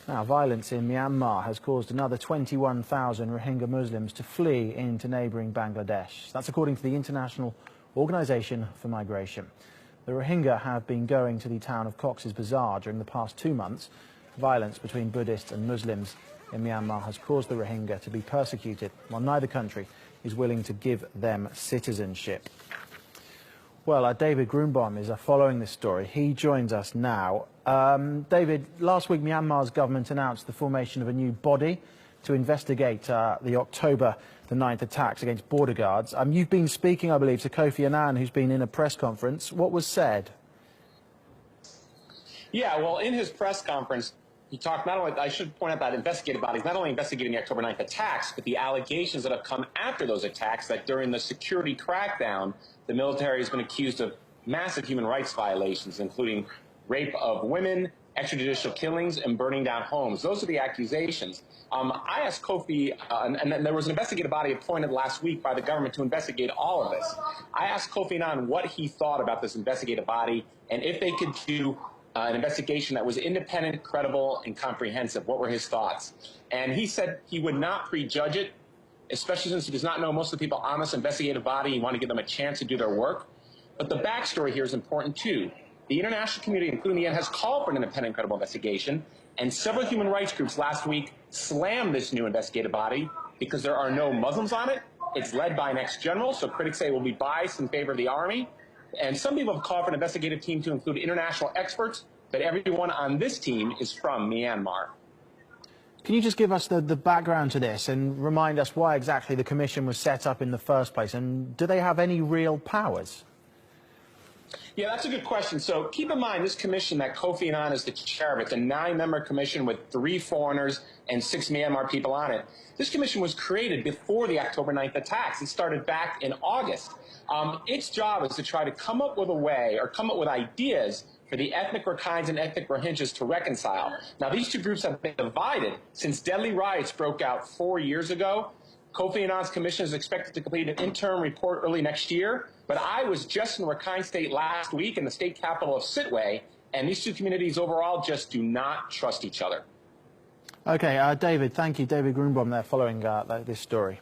Now, violence in Myanmar has caused another 21,000 Rohingya Muslims to flee into neighbouring Bangladesh. That's according to the International Organization for Migration. The Rohingya have been going to the town of Cox's Bazar during the past 2 months. Violence between Buddhists and Muslims in Myanmar has caused the Rohingya to be persecuted, while neither country is willing to give them citizenship. Well, David Grunbaum is following this story. He joins us now. David, last week Myanmar's government announced the formation of a new body to investigate the October the 9th attacks against border guards. You've been speaking, I believe, to Kofi Annan, who's been in a press conference. What was said? Yeah, well, in his press conference, he talked not only, I should point out that investigative bodies not only investigating the October 9th attacks, but the allegations that have come after those attacks, that during the security crackdown, the military has been accused of massive human rights violations, including rape of women, extrajudicial killings, and burning down homes. Those are the accusations. I asked Kofi, and then there was an investigative body appointed last week by the government to investigate all of this. I asked Kofi Annan what he thought about this investigative body and if they could do an investigation that was independent, credible, and comprehensive. What were his thoughts? And he said he would not prejudge it, especially since he does not know most of the people on this investigative body. He wanted to give them a chance to do their work. But the backstory here is important, too. The international community, including the UN, has called for an independent, credible investigation, and several human rights groups last week slammed this new investigative body because there are no Muslims on it. It's led by an ex-general, so critics say it will be biased in favor of the army. And some people have called for an investigative team to include international experts, but everyone on this team is from Myanmar. Can you just give us the background to this and remind us why exactly the commission was set up in the first place, and do they have any real powers? Yeah, that's a good question. So keep in mind, this commission that Kofi Annan is the chair of, it's a 9-member commission with 3 foreigners and 6 Myanmar people on it. This commission was created before the October 9th attacks. It started back in August. Its job is to try to come up with a way, or come up with ideas for the ethnic Rakhines and ethnic Rohingyas to reconcile. Now, these two groups have been divided since deadly riots broke out 4 years ago. Kofi Annan's commission is expected to complete an interim report early next year, but I was just in Rakhine State last week in the state capital of Sitwe, and these two communities overall just do not trust each other. Okay, David, thank you. David Grunbaum there following this story.